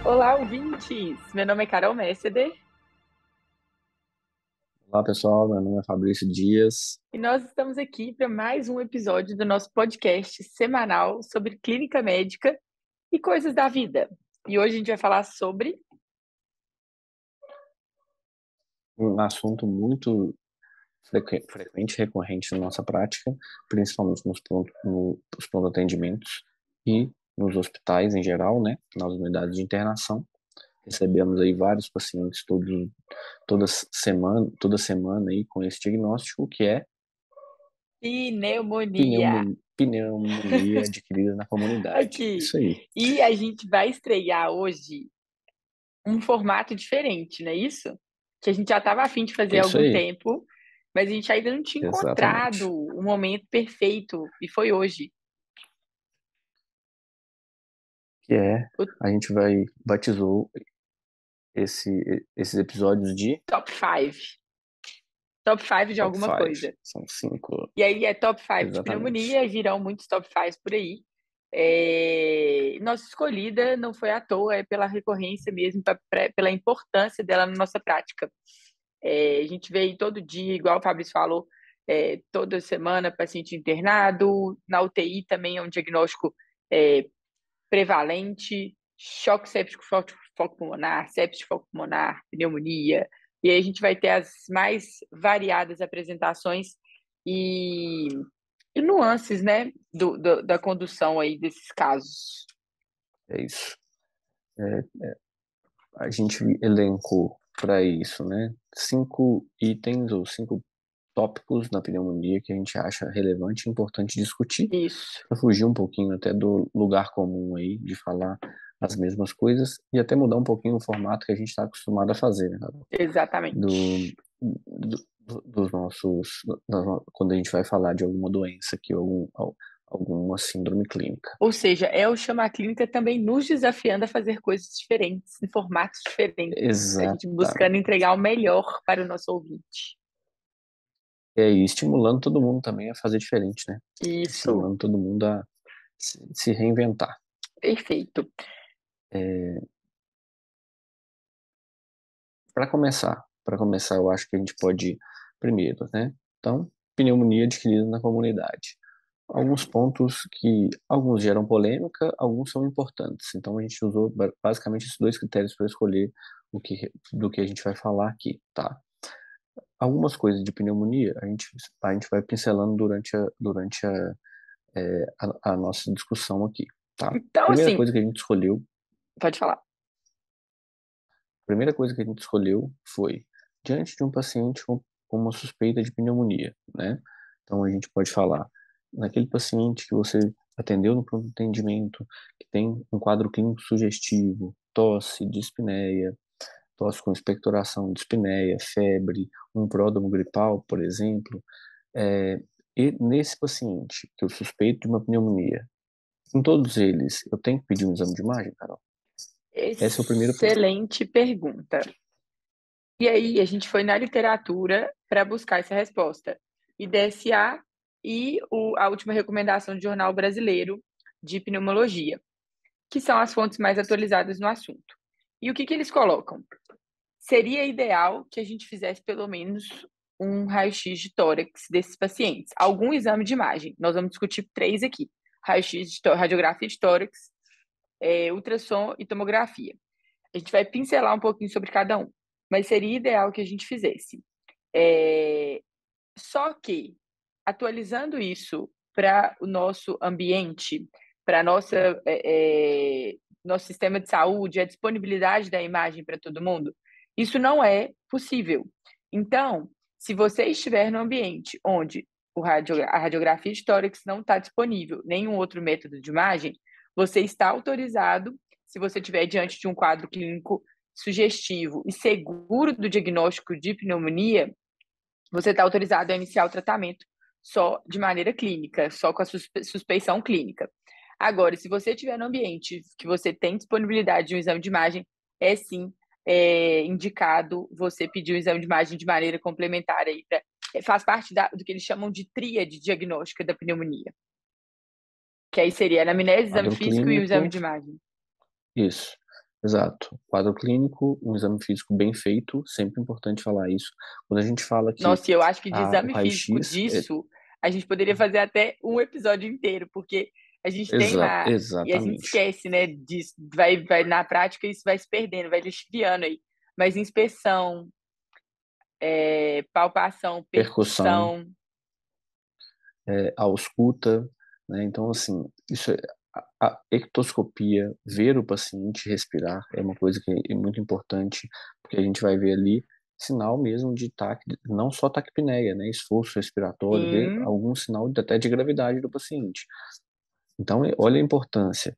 Olá, ouvintes! Meu nome é Carol Messeder Olá pessoal, meu nome é Fabrício Dias. e nós estamos aqui para mais um episódio do nosso podcast semanal sobre clínica médica e coisas da vida. E hoje a gente vai falar sobre Um assunto muito frequente e recorrente na nossa prática, principalmente nos pronto atendimentos e nos hospitais em geral, né, nas unidades de internação. Recebemos aí vários pacientes toda semana aí com esse diagnóstico, que é pneumonia. pneumonia adquirida na comunidade. Aqui. Isso aí, E a gente vai estrear hoje um formato diferente, não é isso? Que a gente já estava a fim de fazer é há isso algum aí, tempo, mas a gente ainda não tinha encontrado exatamente. o momento perfeito, e foi hoje. Que é, O a gente batizou esses episódios de top 5. Top 5 de Top alguma 5. coisa. São 5, E aí é top 5 de exatamente. pneumonia, e virão muitos top 5 por aí. Nossa escolhida não foi à toa, é pela recorrência mesmo, pela importância dela na nossa prática. A gente vê aí todo dia, igual o Fabrício falou, toda semana paciente internado, na UTI também é um diagnóstico é, prevalente, choque séptico foco pulmonar, sepsis foco pulmonar, pneumonia, e aí a gente vai ter as mais variadas apresentações e, e nuances, né, da condução aí desses casos. É isso. É, a gente elencou para isso, né? 5 itens ou 5 tópicos na pneumonia que a gente acha relevante e importante discutir, Isso, para fugir um pouquinho até do lugar comum aí, de falar as mesmas coisas e até mudar um pouquinho o formato que a gente está acostumado a fazer, né, Carol? Do, exatamente. dos nossos, quando a gente vai falar de alguma doença aqui, alguma síndrome clínica. Ou seja, é o Chama Clínica também nos desafiando a fazer coisas diferentes, em formatos diferentes, a gente buscando Exatamente. entregar o melhor para o nosso ouvinte. E aí, estimulando todo mundo também a fazer diferente, né? Isso, Estimulando todo mundo a se reinventar. perfeito. É, para começar, eu acho que a gente pode, primeiro, né? Então, pneumonia adquirida na comunidade. Alguns pontos que alguns geram polêmica, alguns são importantes. Então, a gente usou basicamente esses 2 critérios para escolher do que a gente vai falar aqui, tá? Algumas coisas de pneumonia a gente vai pincelando durante a nossa discussão aqui, tá? Então, Primeira assim, coisa que a gente escolheu, pode falar. primeira coisa que a gente escolheu foi diante de um paciente com uma suspeita de pneumonia, né? Então a gente pode falar naquele paciente que você atendeu no pronto atendimento, que tem um quadro clínico sugestivo, tosse, dispneia, tosse com expectoração, dispneia, febre, um pródromo gripal, por exemplo. É, e nesse paciente que eu suspeito de uma pneumonia, em todos eles, eu tenho que pedir um exame de imagem, Carol? Esse é o primeiro ponto. Excelente pergunta. E aí, a gente foi na literatura para buscar essa resposta. IDSA e a última recomendação do Jornal Brasileiro de Pneumologia, que são as fontes mais atualizadas no assunto. E o que que eles colocam? Seria ideal que a gente fizesse pelo menos um raio-x de tórax desses pacientes, algum exame de imagem. Nós vamos discutir 3 aqui: radiografia de tórax, ultrassom e tomografia. A gente vai pincelar um pouquinho sobre cada um, mas seria ideal que a gente fizesse. É, Só que, atualizando isso para o nosso ambiente, para nosso sistema de saúde, a disponibilidade da imagem para todo mundo, isso não é possível. Então, se você estiver no ambiente onde a radiografia de tórax não está disponível, nenhum outro método de imagem, você está autorizado, se você estiver diante de um quadro clínico sugestivo e seguro do diagnóstico de pneumonia, você está autorizado a iniciar o tratamento só de maneira clínica, só com a suspeição clínica. Agora, se você estiver no ambiente que você tem disponibilidade de um exame de imagem, é sim indicado você pedir o exame de imagem de maneira complementar aí faz parte do que eles chamam de tríade diagnóstica da pneumonia, que aí seria anamnese, exame Quadro físico e o exame clínico, de imagem. isso, exato. Quadro clínico, um exame físico bem feito, sempre importante falar isso. Quando a gente fala que Nossa, e eu acho que de o exame físico raio-x disso, a gente poderia fazer até um episódio inteiro, porque a gente tem lá, e a gente exatamente, esquece, né, disso, na prática isso vai se perdendo, vai lixiviando aí. Mas inspeção, palpação, percussão, percussão, ausculta, né? Então, assim, a ectoscopia, ver o paciente respirar é uma coisa que é muito importante, porque a gente vai ver ali sinal mesmo de não só taquipneia, né? Esforço respiratório, ver sim, algum sinal até de gravidade do paciente. Então, olha a importância.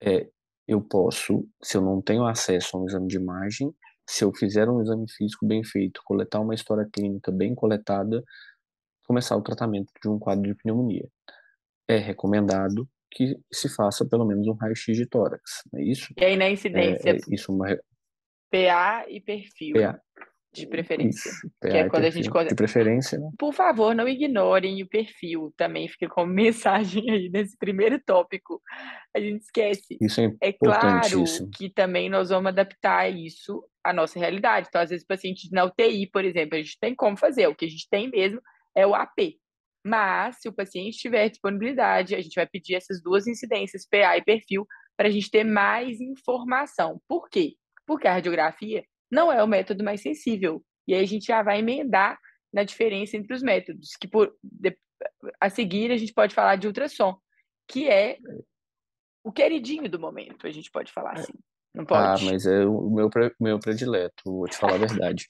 É, eu posso, se eu não tenho acesso a um exame de imagem, se eu fizer um exame físico bem feito, coletar uma história clínica bem coletada, começar o tratamento de um quadro de pneumonia. É recomendado que se faça pelo menos um raio-x de tórax, não é isso? e aí na incidência Isso, uma PA e perfil, PA, de preferência, isso, que é PA e quando a gente... perfil. De preferência, né? Por favor, não ignorem o perfil, também fica como mensagem aí nesse primeiro tópico. A gente esquece. Isso é É claro importantíssimo. que também nós vamos adaptar isso à nossa realidade. Então, às vezes, paciente na UTI, por exemplo, a gente tem como fazer. O que a gente tem mesmo é o AP. Mas, se o paciente tiver disponibilidade, a gente vai pedir essas duas incidências, PA e perfil, para a gente ter mais informação. Por quê? Porque a radiografia não é o método mais sensível. E aí a gente já vai emendar na diferença entre os métodos, que a seguir a gente pode falar de ultrassom, que é o queridinho do momento, a gente pode falar assim. Não Ah, pode? mas é o meu predileto, vou te falar a verdade.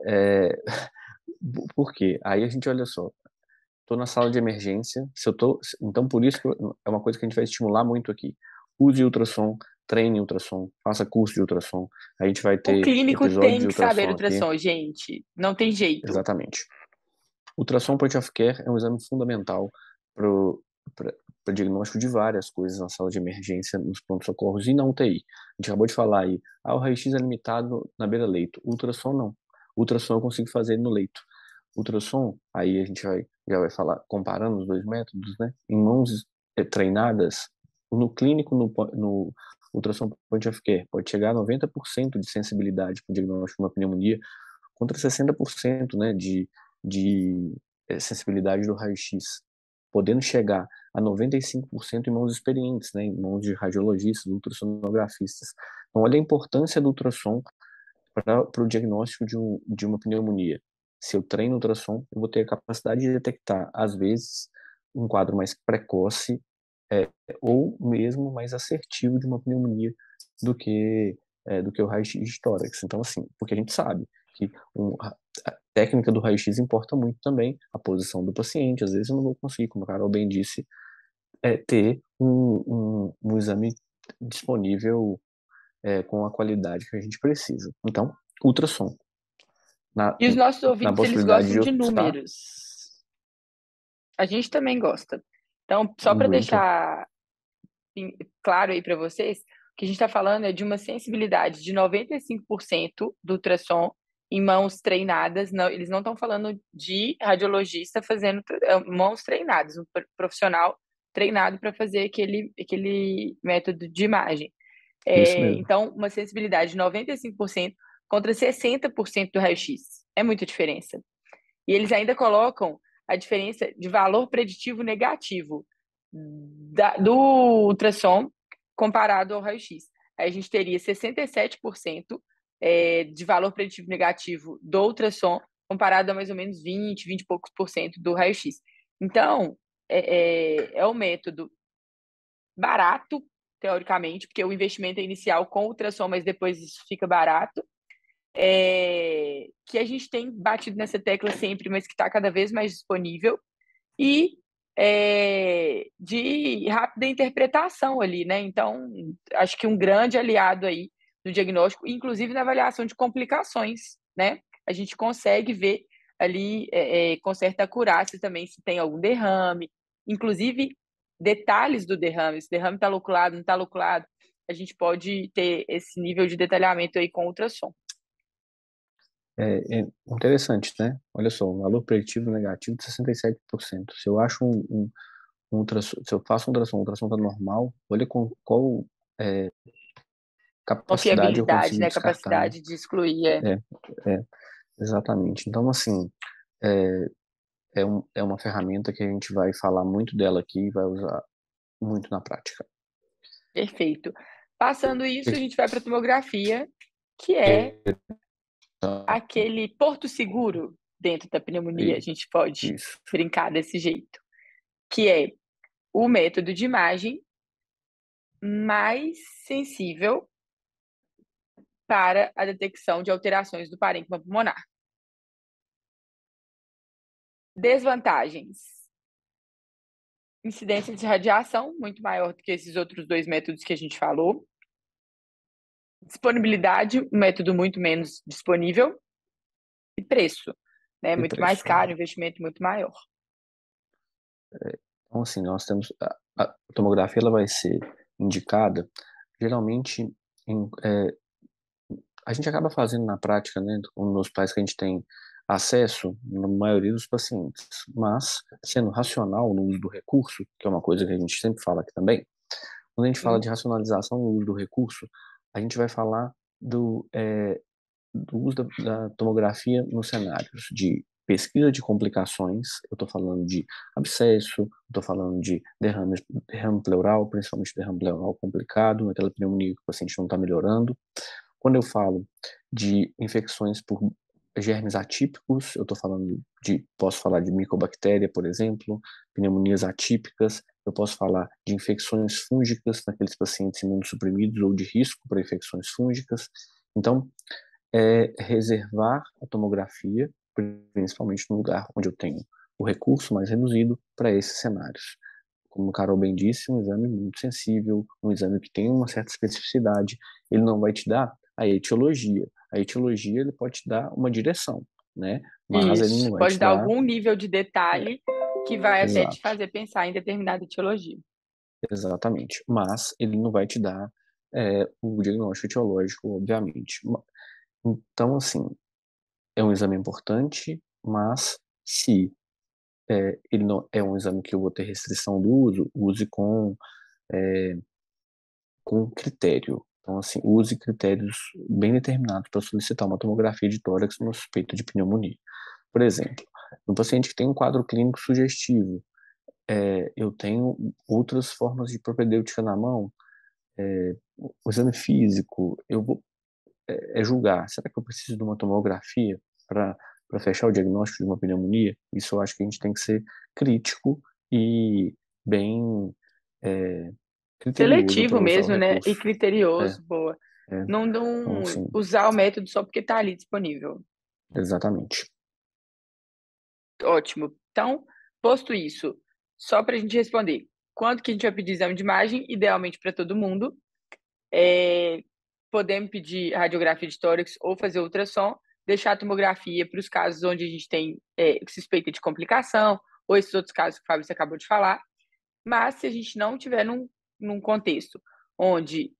É, por quê? Aí a gente olha só, tô na sala de emergência, se eu tô, então por isso que é uma coisa que a gente vai estimular muito aqui. Use ultrassom, treine ultrassom, faça curso de ultrassom. A gente vai O ter clínico episódio tem de que saber ultrassom aqui, ultrassom, gente. Não tem jeito. exatamente. Ultrassom point of care é um exame fundamental para diagnóstico de várias coisas na sala de emergência, nos pronto-socorros e na UTI. A gente acabou de falar aí, o raio-x é limitado na beira-leito. Ultrassom não. Ultrassom eu consigo fazer no leito. Ultrassom, aí a gente já vai falar, comparando os dois métodos, né? Em mãos treinadas, no clínico, no ultrassom point of care, pode chegar a 90% de sensibilidade para o diagnóstico de uma pneumonia, contra 60%, né, de sensibilidade do raio-x, podendo chegar a 95% em mãos experientes, né, em mãos de radiologistas, ultrassonografistas. Então, olha a importância do ultrassom para o diagnóstico de uma pneumonia. Se eu treino ultrassom, eu vou ter a capacidade de detectar, às vezes, um quadro mais precoce ou mesmo mais assertivo de uma pneumonia do que do que o raio-x de tórax. Então, assim, porque a gente sabe que a técnica do raio-x importa muito também, a posição do paciente. Às vezes eu não vou conseguir, como a Carol bem disse, ter um exame disponível com a qualidade que a gente precisa. Então, ultrassom. Na, E os nossos na ouvintes, eles possibilidade gostam de de usar, números. A gente também gosta. Então, só para muito. deixar claro aí para vocês, o que a gente está falando é de uma sensibilidade de 95% do ultrassom em mãos treinadas. Não, eles não estão falando de radiologista fazendo mãos treinadas, um profissional treinado para fazer aquele método de imagem. Isso mesmo. Então, uma sensibilidade de 95% contra 60% do raio-x. É muita diferença. E eles ainda colocam a diferença de valor preditivo negativo do ultrassom comparado ao raio-x. Aí a gente teria 67% de valor preditivo negativo do ultrassom comparado a mais ou menos 20 e poucos por cento do raio-x. Então, é um método barato, teoricamente, porque o investimento é inicial com ultrassom, mas depois isso fica barato, que a gente tem batido nessa tecla sempre, mas que está cada vez mais disponível, e de rápida interpretação ali, né? Então, acho que um grande aliado aí no diagnóstico, inclusive na avaliação de complicações, né? A gente consegue ver ali com certa acurácia também se tem algum derrame, inclusive detalhes do derrame, se o derrame está loculado, não está loculado. a gente pode ter esse nível de detalhamento aí com ultrassom. É interessante, né? Olha só, um valor preditivo negativo de 67%. Se eu acho um ultrassom, se eu faço um ultrassom tá normal, olha com qual é, capacidade eu Confiabilidade, consigo né? descartar, né? Capacidade de excluir. É. É, exatamente. Então, assim, é, é uma ferramenta que a gente vai falar muito dela aqui e vai usar muito na prática. Perfeito. Passando isso, a gente vai para a tomografia, que é aquele porto seguro dentro da pneumonia, a gente pode Isso, brincar desse jeito, que é o método de imagem mais sensível para a detecção de alterações do parênquima pulmonar. Desvantagens: incidência de radiação muito maior do que esses outros dois métodos que a gente falou. Disponibilidade, um método muito menos disponível. E preço, né? e Muito mais preço. caro, investimento muito maior. Então, assim, nós temos a tomografia, ela vai ser indicada geralmente a gente acaba fazendo na prática, né, com os pais que a gente tem acesso, na maioria dos pacientes, mas sendo racional no uso do recurso, que é uma coisa que a gente sempre fala aqui também, quando a gente fala de racionalização no uso do recurso, a gente vai falar do uso da tomografia nos cenários de pesquisa de complicações, eu estou falando de abscesso, estou falando de derrame pleural, principalmente derrame pleural complicado, aquela pneumonia que o paciente não está melhorando. Quando eu falo de infecções por germes atípicos, eu estou falando posso falar de micobactéria, por exemplo, pneumonias atípicas, eu posso falar de infecções fúngicas naqueles pacientes imunossuprimidos ou de risco para infecções fúngicas. Então, reservar a tomografia, principalmente no lugar onde eu tenho o recurso mais reduzido para esses cenários. Como o Carol bem disse, um exame muito sensível, um exame que tem uma certa especificidade, ele não vai te dar a etiologia. A etiologia ele pode te dar uma direção, né? Mas ele Isso, não vai pode te dar dar, algum nível de detalhe que vai até te exato, fazer pensar em determinada etiologia. exatamente. Mas ele não vai te dar o diagnóstico etiológico, obviamente. Então, assim, é um exame importante, mas se ele não é um exame que eu vou ter restrição do uso, use com critério. Então, assim, use critérios bem determinados para solicitar uma tomografia de tórax numa suspeita de pneumonia. Por exemplo, no paciente que tem um quadro clínico sugestivo, eu tenho outras formas de propedêutica na mão, o exame físico, eu vou julgar, será que eu preciso de uma tomografia para fechar o diagnóstico de uma pneumonia? Isso eu acho que a gente tem que ser crítico e bem é, criterioso Seletivo para usar o mesmo, né? recurso. E É, criterioso, boa. é. Não, Então, não assim, usar o método só porque está ali disponível. exatamente. Ótimo. Então, posto isso, só para a gente responder, quanto que a gente vai pedir exame de imagem? Idealmente para todo mundo. É, podemos pedir radiografia de tórax ou fazer ultrassom, deixar a tomografia para os casos onde a gente tem suspeita de complicação, ou esses outros casos que o Fábio acabou de falar. Mas se a gente não tiver num contexto onde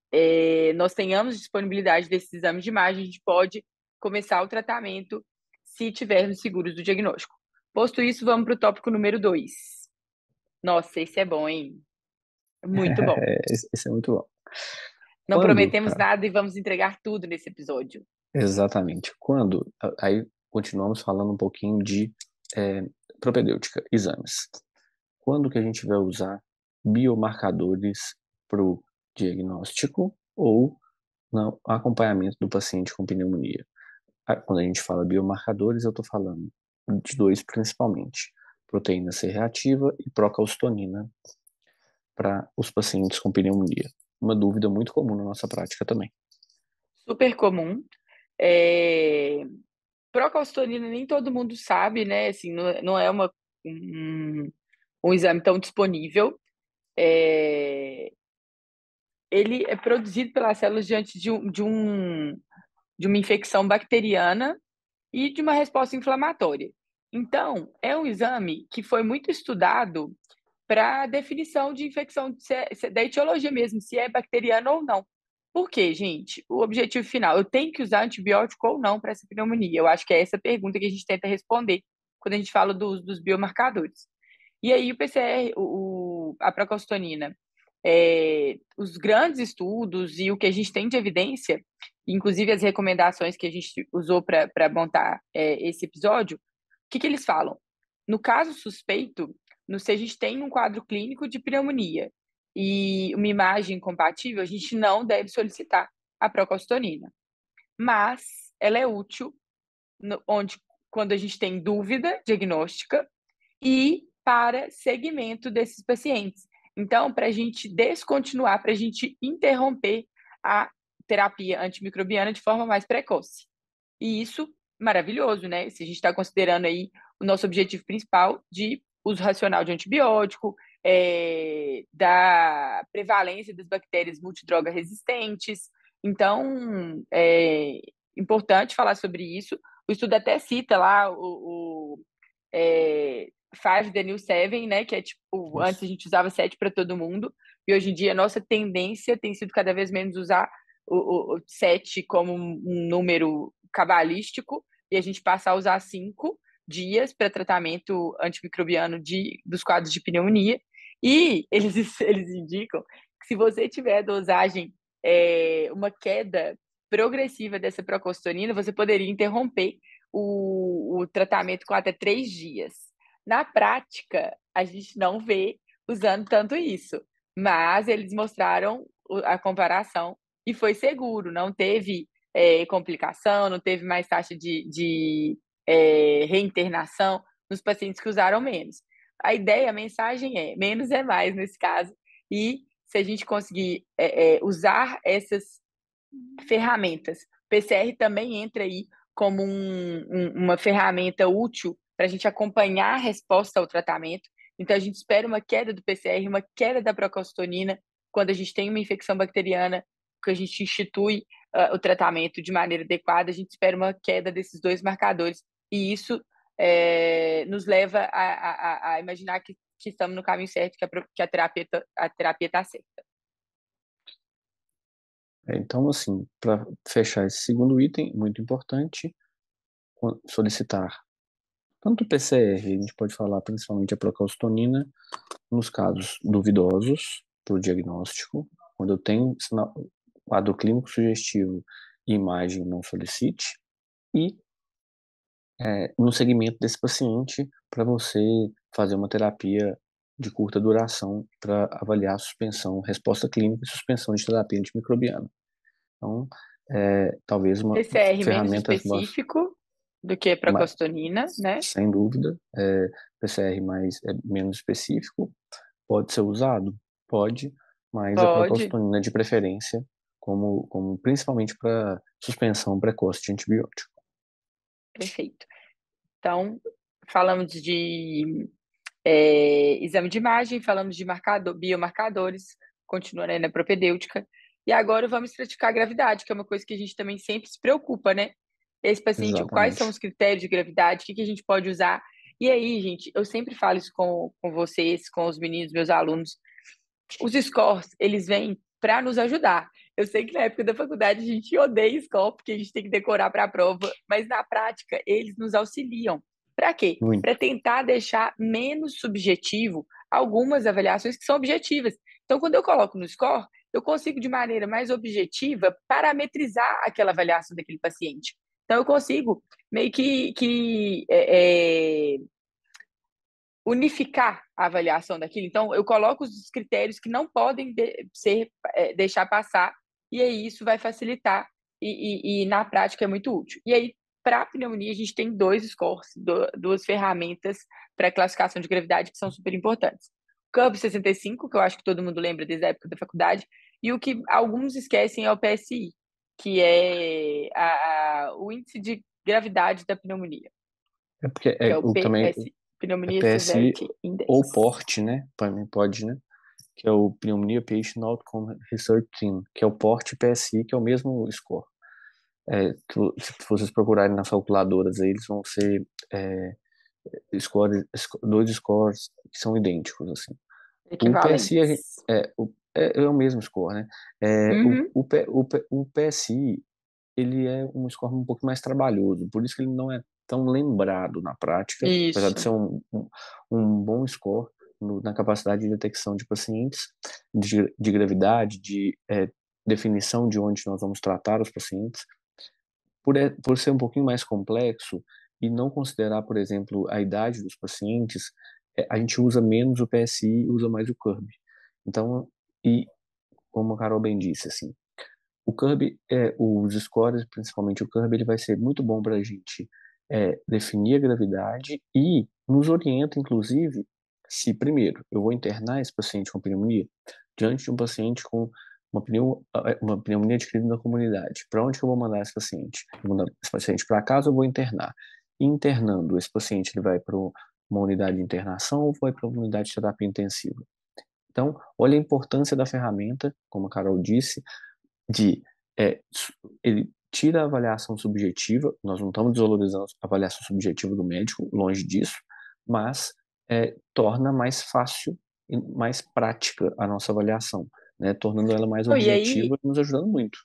nós tenhamos disponibilidade desses exames de imagem, a gente pode começar o tratamento se tivermos seguros do diagnóstico. Posto isso, vamos para o tópico número 2. Nossa, esse é bom, hein? Muito bom. Esse é muito bom. Não Quando, prometemos nada e vamos entregar tudo nesse episódio. exatamente, quando, aí continuamos falando um pouquinho de é, propedêutica, exames. Quando que a gente vai usar biomarcadores para o diagnóstico ou no acompanhamento do paciente com pneumonia? Quando a gente fala biomarcadores, eu estou falando de dois principalmente, proteína C reativa e procalcitonina para os pacientes com pneumonia. Uma dúvida muito comum na nossa prática também. Super comum. É... Procalcitonina nem todo mundo sabe, né? Assim, não é um exame tão disponível. Ele é produzido pelas células diante de uma infecção bacteriana e de uma resposta inflamatória. Então, é um exame que foi muito estudado para definição de infecção, da etiologia mesmo, se é bacteriana ou não. Por quê, gente? O objetivo final, eu tenho que usar antibiótico ou não para essa pneumonia? Eu acho que é essa pergunta que a gente tenta responder quando a gente fala do uso dos biomarcadores. E aí o PCR, a procalcitonina, os grandes estudos e o que a gente tem de evidência, inclusive as recomendações que a gente usou para montar esse episódio, o que eles falam? No caso suspeito, se a gente tem um quadro clínico de pneumonia e uma imagem compatível, a gente não deve solicitar a procalcitonina. Mas ela é útil quando a gente tem dúvida diagnóstica e para segmento desses pacientes. Então, para a gente descontinuar, para a gente interromper a terapia antimicrobiana de forma mais precoce. E isso, maravilhoso, né? Se a gente está considerando aí o nosso objetivo principal de uso racional de antibiótico, da prevalência das bactérias multidroga resistentes. Então, é importante falar sobre isso. O estudo até cita lá é, Five the New Seven, né? Que é tipo, antes Isso. a gente usava sete para todo mundo, e hoje em dia a nossa tendência tem sido cada vez menos usar o sete como um número cabalístico, e a gente passa a usar 5 dias para tratamento antimicrobiano dos quadros de pneumonia. E eles, eles indicam que se você tiver dosagem, uma queda progressiva dessa procalcitonina, você poderia interromper o tratamento com até 3 dias. Na prática, a gente não vê usando tanto isso, mas eles mostraram a comparação e foi seguro, não teve complicação, não teve mais taxa de reinternação nos pacientes que usaram menos. A ideia, a mensagem é menos é mais nesse caso, e se a gente conseguir usar essas ferramentas, PCR também entra aí como uma ferramenta útil para a gente acompanhar a resposta ao tratamento. Então, a gente espera uma queda do PCR, uma queda da procalcitonina, quando a gente tem uma infecção bacteriana, que a gente institui o tratamento de maneira adequada, a gente espera uma queda desses dois marcadores. E isso nos leva a imaginar que estamos no caminho certo, que a terapia está certa. Então, assim, para fechar esse segundo item, muito importante, solicitar tanto o PCR, a gente pode falar principalmente a procalcitonina, nos casos duvidosos para o diagnóstico, quando eu tenho quadro clínico sugestivo e imagem não solicite, e no segmento desse paciente, para você fazer uma terapia de curta duração para avaliar a suspensão, resposta clínica e suspensão de terapia antimicrobiana. Então, talvez uma PCR menos ferramentas específico do que procalcitonina, né? sem dúvida, PCR mais menos específico pode ser usado, pode, mas a Pode, procalcitonina de preferência como principalmente para suspensão precoce de antibiótico. perfeito. Então, falamos de exame de imagem, falamos de biomarcadores, continuando aí na propedêutica, e agora vamos estratificar a gravidade, que é uma coisa que a gente também sempre se preocupa, né? Esse paciente, quais são Exatamente. os critérios de gravidade, o que a gente pode usar? E aí, gente, eu sempre falo isso com vocês, com os meninos, meus alunos, os scores, eles vêm para nos ajudar. Eu sei que na época da faculdade a gente odeia score, porque a gente tem que decorar para a prova, mas na prática eles nos auxiliam. Para quê? Para Muito. tentar deixar menos subjetivo algumas avaliações que são objetivas. Então, quando eu coloco no score, eu consigo, de maneira mais objetiva, parametrizar aquela avaliação daquele paciente. Então, eu consigo meio que unificar a avaliação daquilo. Então, eu coloco os critérios que não podem deixar passar, e aí isso vai facilitar, e na prática é muito útil. E aí, para a pneumonia, a gente tem dois scores, duas ferramentas para classificação de gravidade que são super importantes. O Campo 65, que eu acho que todo mundo lembra desde a época da faculdade, e o que alguns esquecem é o PSI, que é o índice de gravidade da pneumonia, É porque que é o também PSI, é Pneumonia PSI Severity Index. ou PORT, né? Também pode, né? Que é o Pneumonia Patient Outcome Research Team, que é o PORT PSI, que é o mesmo score. Se vocês procurarem nas calculadoras aí, eles vão ser dois scores que são idênticos, assim. O PSI, Equivalentes. é o mesmo score, né? É, Uhum. o PSI, ele é um score um pouco mais trabalhoso, por isso que ele não é tão lembrado na prática, apesar de Isso. ser um bom score na capacidade de detecção de pacientes, de gravidade, definição de onde nós vamos tratar os pacientes. Por ser um pouquinho mais complexo e não considerar, por exemplo, a idade dos pacientes, a gente usa menos o PSI e usa mais o CURB. Então, e como a Carol bem disse, assim, o CURB, os scores, principalmente o CURB, ele vai ser muito bom para a gente definir a gravidade e nos orienta, inclusive, se primeiro eu vou internar esse paciente com pneumonia diante de um paciente com uma pneumonia adquirida na comunidade. Para onde que eu vou mandar esse paciente? Eu vou mandar esse paciente para casa ou vou internar? Internando, esse paciente ele vai para uma unidade de internação ou vai para uma unidade de terapia intensiva? Então, olha a importância da ferramenta, como a Carol disse, de ele tira a avaliação subjetiva, nós não estamos desvalorizando a avaliação subjetiva do médico, longe disso, mas torna mais fácil e mais prática a nossa avaliação, né, tornando ela mais E aí, objetiva e nos ajudando muito.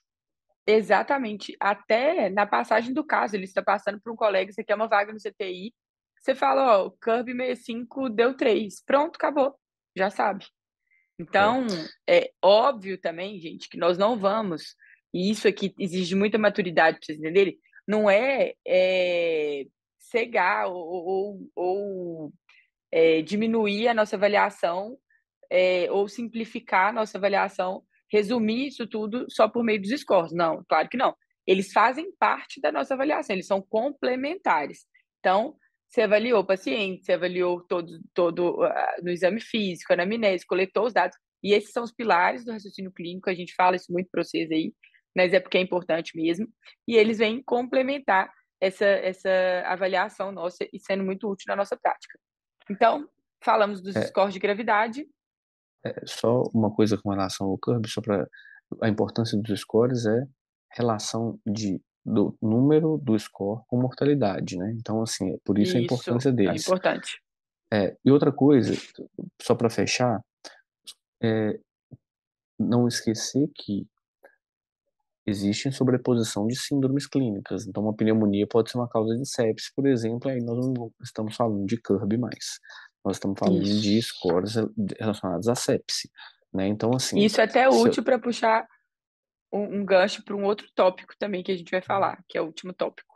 exatamente, até na passagem do caso, ele está passando para um colega, você quer uma vaga no CTI, você fala, ó, o Curve 65 deu 3, pronto, acabou, já sabe. É, Então, é óbvio também, gente, que nós não vamos, e isso aqui exige muita maturidade para vocês entenderem, não cegar ou diminuir a nossa avaliação, ou simplificar a nossa avaliação, resumir isso tudo só por meio dos scores. Não, claro que não. Eles fazem parte da nossa avaliação, eles são complementares. Então, você avaliou o paciente, você avaliou todo no exame físico, anamnese, coletou os dados, e esses são os pilares do raciocínio clínico, a gente fala isso muito para vocês aí, mas é porque é importante mesmo, e eles vêm complementar essa avaliação nossa e sendo muito útil na nossa prática. Então, falamos dos é, scores de gravidade. só uma coisa com relação ao CURB, só para a importância dos scores relação do número do score com mortalidade, né? Então, assim, por isso a Isso importância é deles. importante. E outra coisa, só para fechar, é não esquecer que existe sobreposição de síndromes clínicas. Então, uma pneumonia pode ser uma causa de sepsis, por exemplo, aí nós não estamos falando de CURB mais. Nós estamos falando de Isso. scores relacionados à sepse, né? Então, assim, Isso é até se eu- útil para puxar um gancho para um outro tópico também que a gente vai falar, que é o último tópico.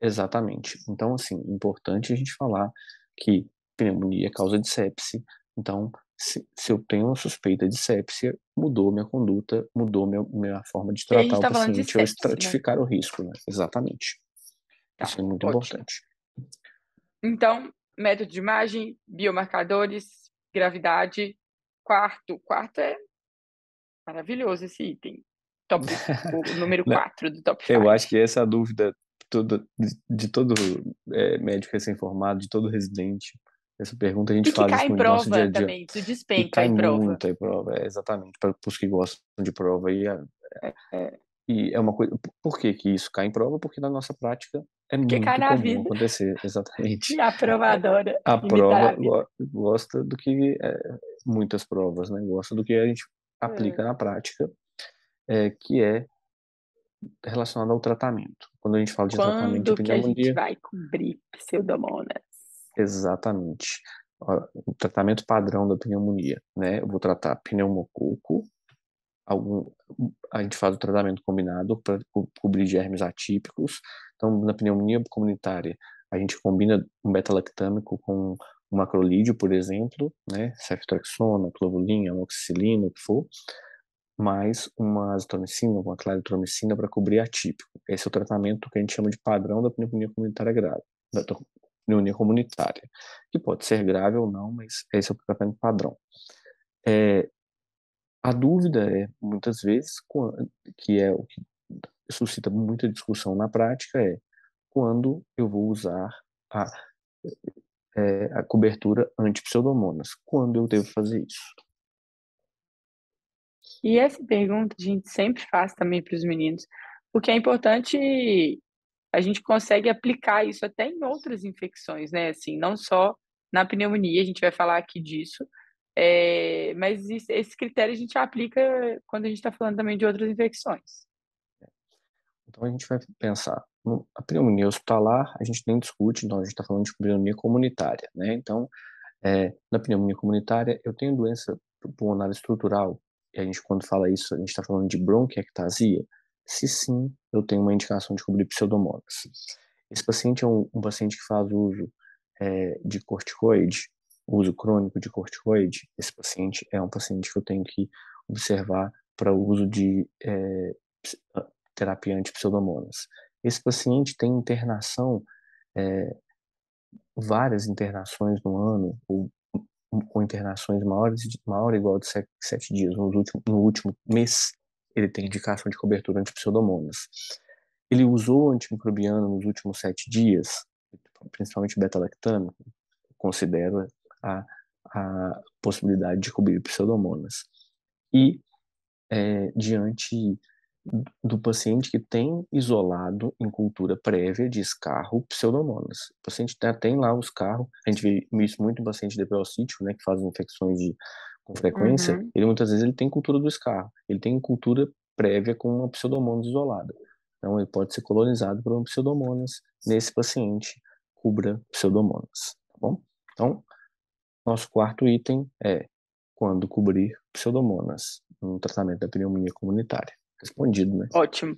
exatamente. Então, assim, importante a gente falar que pneumonia é causa de sepse. Então, se eu tenho uma suspeita de sepsia, mudou minha conduta, mudou minha forma de E a gente tratar o está falando de paciente ou sepse, né? estratificar o risco, né? Exatamente. Tá, Isso é muito ótimo. importante. Então, método de imagem, biomarcadores, gravidade. Quarto é maravilhoso esse item. O número Né? 4 do top Eu 5. acho que essa é a dúvida de todo médico recém-formado, de todo residente. Essa pergunta a gente E que faz cai isso em muito no nosso dia prova a dia. também, isso E despenca cai em prova. muito em prova, exatamente, para os que gostam de prova. É, E é uma coisa. Por que que isso cai em prova? Porque na nossa prática é porque cai muito na comum vida. acontecer, E exatamente. a provadora A imitar prova a vida. gosta do que muitas provas, né? Gosta do que a gente aplica É. na prática, que é relacionado ao tratamento. Quando a gente fala de tratamento de Quando que a gente pneumonia, vai cobrir pseudomonas? exatamente. Ó, o tratamento padrão da pneumonia, né? Eu vou tratar pneumococo, algum, a gente faz o tratamento combinado para cobrir germes atípicos. Então, na pneumonia comunitária, a gente combina um beta-lactâmico com um macrolídeo, por exemplo, né? Ceftriaxona, clovulina, amoxicilina, o que for, mais uma azitromicina, uma claritromicina para cobrir atípico. Esse é o tratamento que a gente chama de padrão da pneumonia comunitária grave, da pneumonia comunitária, que pode ser grave ou não, mas esse é o tratamento padrão. É, a dúvida muitas vezes, que é o que suscita muita discussão na prática, é quando eu vou usar a, a cobertura anti-pseudomonas. Quando eu devo fazer isso? E essa pergunta a gente sempre faz também para os meninos, porque é importante, a gente consegue aplicar isso até em outras infecções, né? Assim, não só na pneumonia, a gente vai falar aqui disso, Mas esse critério a gente aplica quando a gente está falando também de outras infecções. Então a gente vai pensar, a pneumonia hospitalar a gente nem discute, então a gente está falando de pneumonia comunitária, né? Então, na pneumonia comunitária eu tenho doença pulmonar estrutural, e a gente quando fala isso, a gente está falando de bronquiectasia? Se sim, eu tenho uma indicação de cobrir pseudomonas. Esse paciente é um paciente que faz uso de corticoide, uso crônico de corticoide. Esse paciente é um paciente que eu tenho que observar para o uso de terapia anti-pseudomonas. Esse paciente tem internação, é, várias internações no ano, ou com internações maior ou igual de 7 dias. No último mês, ele tem indicação de cobertura anti-pseudomonas. Ele usou antimicrobiano nos últimos 7 dias, principalmente beta-lactano, considero a possibilidade de cobrir pseudomonas. E diante do paciente que tem isolado em cultura prévia de escarro pseudomonas. O paciente tem lá o escarro, a gente vê isso muito em paciente de deprocítio, né, que fazem infecções com frequência, Uhum. ele muitas vezes ele tem cultura do escarro, ele tem cultura prévia com uma pseudomonas isolada. Então ele pode ser colonizado por uma pseudomonas nesse paciente, cubra pseudomonas, tá bom? Então, nosso quarto item é quando cobrir pseudomonas no tratamento da pneumonia comunitária. Respondido, né? Ótimo,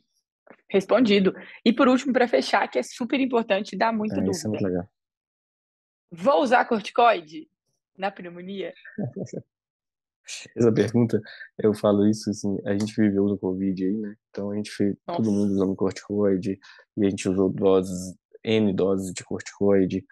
respondido. E por último, para fechar, que é super importante, dá muita Isso é dúvida. muito legal. Vou usar corticoide na pneumonia? Essa pergunta, eu falo isso assim, a gente viveu no Covid aí, né? Então a gente fez todo Nossa. mundo usando corticoide e a gente usou N doses de corticoide.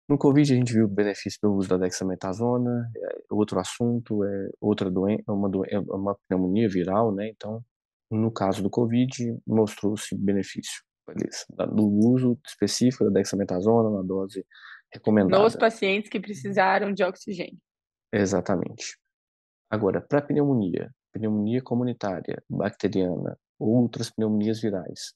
No Covid a gente viu o benefício do uso da dexametasona, outro assunto, outra doença, é uma pneumonia viral, né? Então, no caso do Covid, mostrou-se benefício, beleza, do uso específico da dexametasona na dose Nos recomendada. pacientes que precisaram de oxigênio. Exatamente. Agora, para pneumonia comunitária, bacteriana, outras pneumonias virais,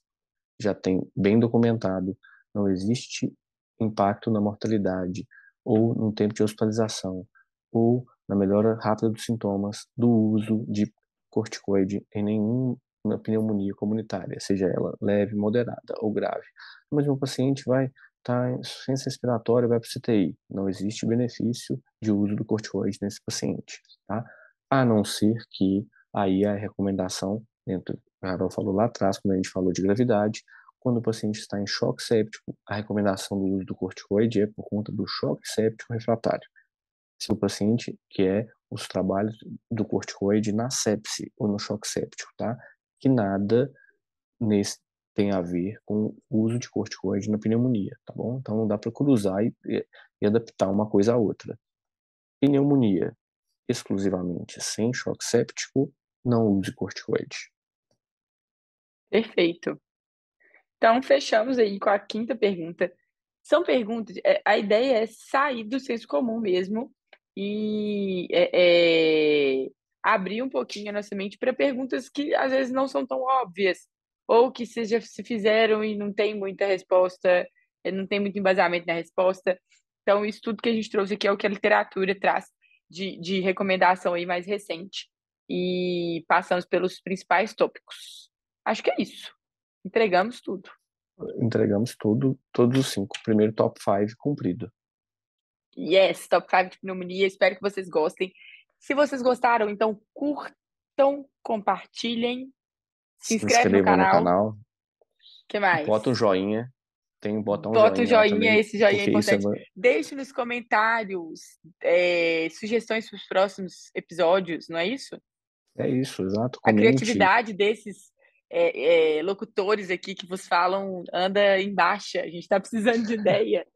já tem bem documentado, não existe impacto na mortalidade ou no tempo de hospitalização ou na melhora rápida dos sintomas do uso de corticoide em nenhuma pneumonia comunitária, seja ela leve, moderada ou grave. Mas um paciente vai estar em insuficiência respiratória, vai para o CTI. Não existe benefício de uso do corticoide nesse paciente, tá? A não ser que aí a recomendação, dentro, a Carol falou lá atrás, quando a gente falou de gravidade, quando o paciente está em choque séptico, a recomendação do uso do corticoide é por conta do choque séptico refratário. Se o paciente quer os trabalhos do corticoide na sepse ou no choque séptico, tá? Que nada nesse tem a ver com o uso de corticoide na pneumonia, tá bom? Então não dá para cruzar e adaptar uma coisa à outra. Pneumonia exclusivamente sem choque séptico, não use corticoide. Perfeito. Então, fechamos aí com a quinta pergunta. São perguntas, a ideia é sair do senso comum mesmo e abrir um pouquinho a nossa mente para perguntas que às vezes não são tão óbvias, ou que já se fizeram e não tem muita resposta, não tem muito embasamento na resposta. Então, isso tudo que a gente trouxe aqui é o que a literatura traz de recomendação aí mais recente. E passamos pelos principais tópicos. Acho que é isso. Entregamos tudo. Entregamos tudo, todos os 5. Primeiro top 5 cumprido. Yes, top 5 de pneumonia. Espero que vocês gostem. Se vocês gostaram, então curtam, compartilhem, se Se inscreve no inscrevam no canal. O canal, que mais? bota um joinha, tem um botão Bota o joinha lá joinha, também, esse joinha é porque isso importante. Deixe nos comentários sugestões para os próximos episódios, não é isso? é isso, exato. A Comente. criatividade desses locutores aqui que vos falam anda em baixa. A gente está precisando de ideia.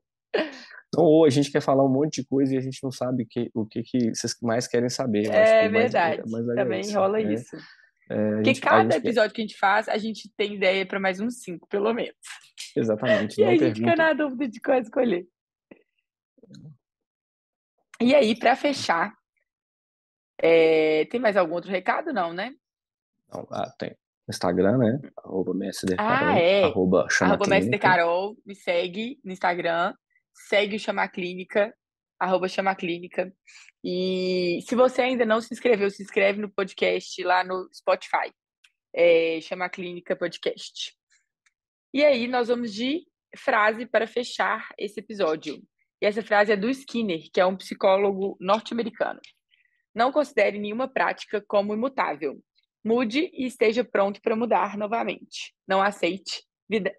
Então, ou a gente quer falar um monte de coisa e a gente não sabe o que vocês mais querem saber. Eu acho que É o mais, verdade. mais legal é Também isso. rola isso. A Porque gente, a cada gente quer, episódio que a gente faz, a gente tem ideia para mais uns 5, pelo menos. exatamente, E não aí a gente fica perguntem. na dúvida de qual escolher. E aí, para fechar, tem mais algum outro recado? Não, né? Não, tem Instagram, né? Ah, @MSDCarol, é. @Chama Arroba Mestre Clínica. Carol, me segue no Instagram. Segue o Chamar Clínica. @chamaclínica. E se você ainda não se inscreveu, se inscreve no podcast lá no Spotify. Chama a Clínica Podcast. E aí, nós vamos de frase para fechar esse episódio. E essa frase é do Skinner, que é um psicólogo norte-americano. Não considere nenhuma prática como imutável. Mude e esteja pronto para mudar novamente. Não aceite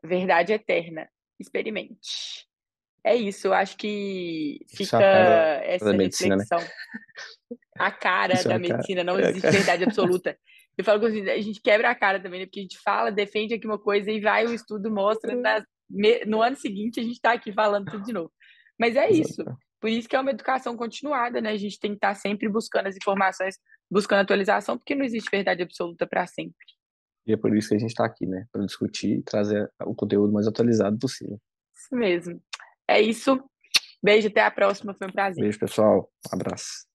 verdade eterna. Experimente. É isso, eu acho que Isso é fica a cara da essa medicina, né? reflexão. A cara Isso é da a cara. medicina, não É a existe cara. verdade absoluta. Eu falo que a gente quebra a cara também, né? Porque a gente fala, defende aqui uma coisa e vai o estudo mostra, no ano seguinte a gente está aqui falando tudo de novo. Mas é isso. Exato. Por isso que é uma educação continuada, né? A gente tem que estar sempre buscando as informações, buscando atualização, porque não existe verdade absoluta para sempre. E é por isso que a gente está aqui, né? Para discutir e trazer o conteúdo mais atualizado possível. Isso mesmo. É isso. Beijo, até a próxima. Foi um prazer. Beijo, pessoal. Um abraço.